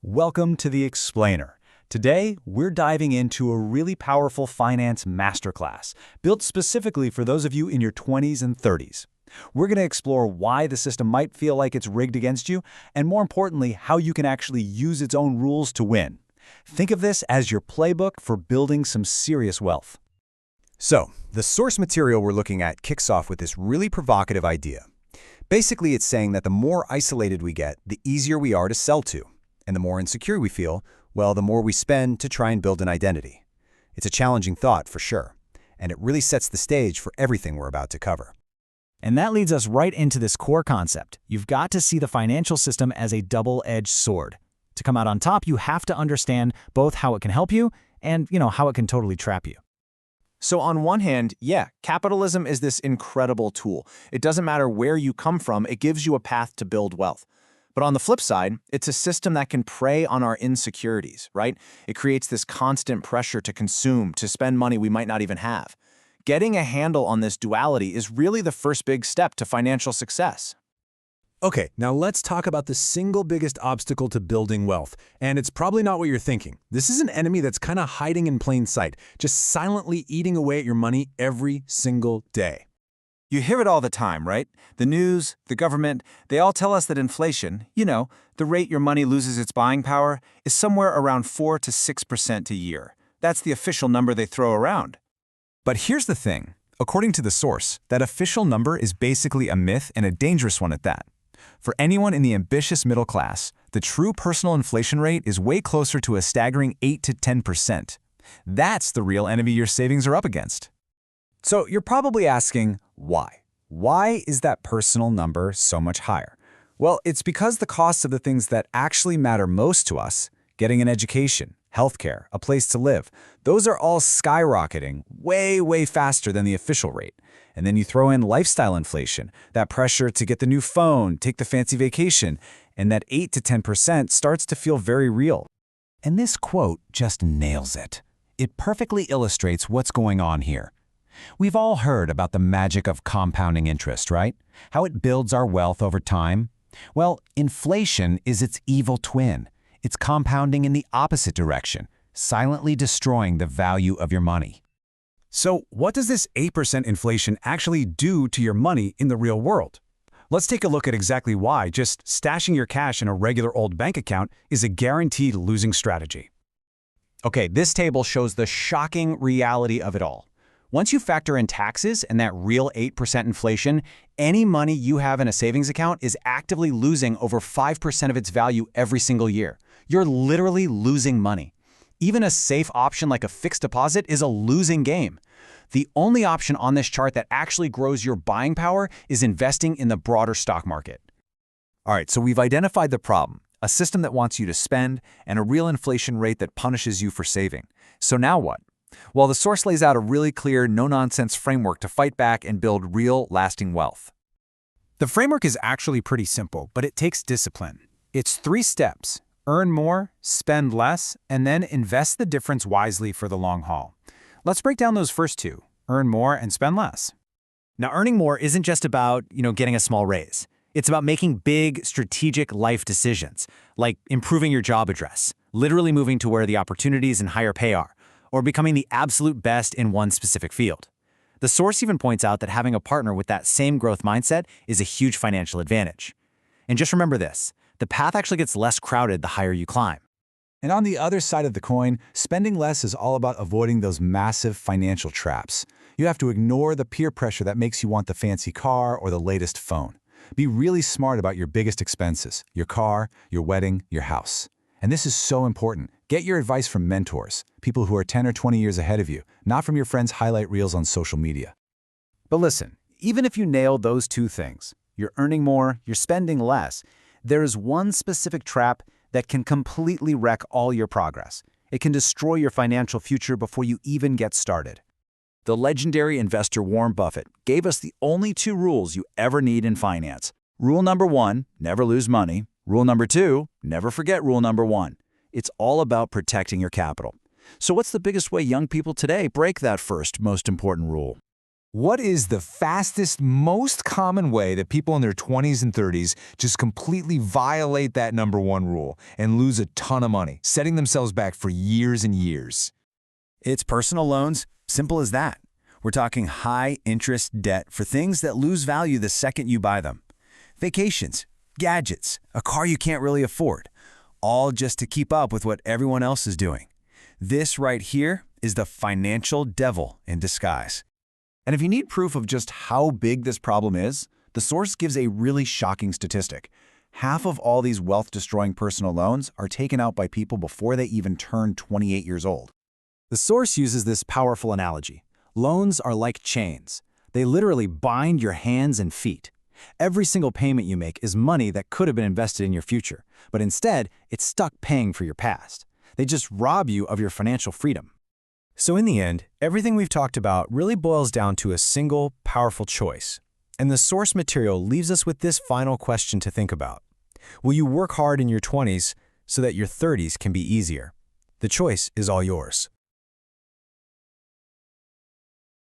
Welcome to The Explainer. Today, we're diving into a really powerful finance masterclass, built specifically for those of you in your 20s and 30s. We're going to explore why the system might feel like it's rigged against you, and more importantly, how you can actually use its own rules to win. Think of this as your playbook for building some serious wealth. So, the source material we're looking at kicks off with this really provocative idea. Basically, it's saying that the more isolated we get, the easier we are to sell to. And the more insecure we feel, well, the more we spend to try and build an identity. It's a challenging thought, for sure, and it really sets the stage for everything we're about to cover. And that leads us right into this core concept. You've got to see the financial system as a double-edged sword. To come out on top, you have to understand both how it can help you and, how it can totally trap you. So on one hand, capitalism is this incredible tool. It doesn't matter where you come from, it gives you a path to build wealth. But on the flip side, it's a system that can prey on our insecurities, right? It creates this constant pressure to consume, to spend money we might not even have. Getting a handle on this duality is really the first big step to financial success. Okay, now let's talk about the single biggest obstacle to building wealth. And it's probably not what you're thinking. This is an enemy that's kind of hiding in plain sight, just silently eating away at your money every single day. You hear it all the time, right? The news, the government, they all tell us that inflation, the rate your money loses its buying power, is somewhere around 4 to 6% a year. That's the official number they throw around. But here's the thing. According to the source, that official number is basically a myth and a dangerous one at that. For anyone in the ambitious middle class, the true personal inflation rate is way closer to a staggering 8 to 10%. That's the real enemy your savings are up against. So you're probably asking, why? Why is that personal number so much higher? Well, it's because the costs of the things that actually matter most to us, getting an education, healthcare, a place to live, those are all skyrocketing way, way faster than the official rate. And then you throw in lifestyle inflation, that pressure to get the new phone, take the fancy vacation, and that 8 to 10% starts to feel very real. And this quote just nails it. It perfectly illustrates what's going on here. We've all heard about the magic of compounding interest, right? How it builds our wealth over time. Well, inflation is its evil twin. It's compounding in the opposite direction, silently destroying the value of your money. So what does this 8% inflation actually do to your money in the real world? Let's take a look at exactly why just stashing your cash in a regular old bank account is a guaranteed losing strategy. Okay, this table shows the shocking reality of it all. Once you factor in taxes and that real 8% inflation, any money you have in a savings account is actively losing over 5% of its value every single year. You're literally losing money. Even a safe option like a fixed deposit is a losing game. The only option on this chart that actually grows your buying power is investing in the broader stock market. All right, so we've identified the problem, a system that wants you to spend and a real inflation rate that punishes you for saving. So now what? Well, the source lays out a really clear, no-nonsense framework to fight back and build real, lasting wealth. The framework is actually pretty simple, but it takes discipline. It's 3 steps: earn more, spend less, and then invest the difference wisely for the long haul. Let's break down those first 2, earn more and spend less. Now, earning more isn't just about, getting a small raise. It's about making big, strategic life decisions, like improving your job address, literally moving to where the opportunities and higher pay are, or becoming the absolute best in one specific field. The source even points out that having a partner with that same growth mindset is a huge financial advantage. And just remember this, the path actually gets less crowded the higher you climb. And on the other side of the coin, spending less is all about avoiding those massive financial traps. You have to ignore the peer pressure that makes you want the fancy car or the latest phone. Be really smart about your biggest expenses, your car, your wedding, your house. And this is so important. Get your advice from mentors, people who are 10 or 20 years ahead of you, not from your friends' highlight reels on social media. But listen, even if you nail those 2 things, you're earning more, you're spending less, there is one specific trap that can completely wreck all your progress. It can destroy your financial future before you even get started. The legendary investor Warren Buffett gave us the only 2 rules you ever need in finance. Rule number 1, never lose money. Rule number 2, never forget rule number 1. It's all about protecting your capital. So what's the biggest way young people today break that first, most important rule? What is the fastest, most common way that people in their 20s and 30s just completely violate that number one rule and lose a ton of money, setting themselves back for years and years? It's personal loans, simple as that. We're talking high-interest debt for things that lose value the second you buy them. Vacations, gadgets, a car you can't really afford, all just to keep up with what everyone else is doing. This right here is the financial devil in disguise. And if you need proof of just how big this problem is, the source gives a really shocking statistic. Half of all these wealth-destroying personal loans are taken out by people before they even turn 28 years old. The source uses this powerful analogy. Loans are like chains. They literally bind your hands and feet. Every single payment you make is money that could have been invested in your future, but instead, it's stuck paying for your past. They just rob you of your financial freedom. So in the end, everything we've talked about really boils down to a single, powerful choice. And the source material leaves us with this final question to think about. Will you work hard in your 20s so that your 30s can be easier? The choice is all yours.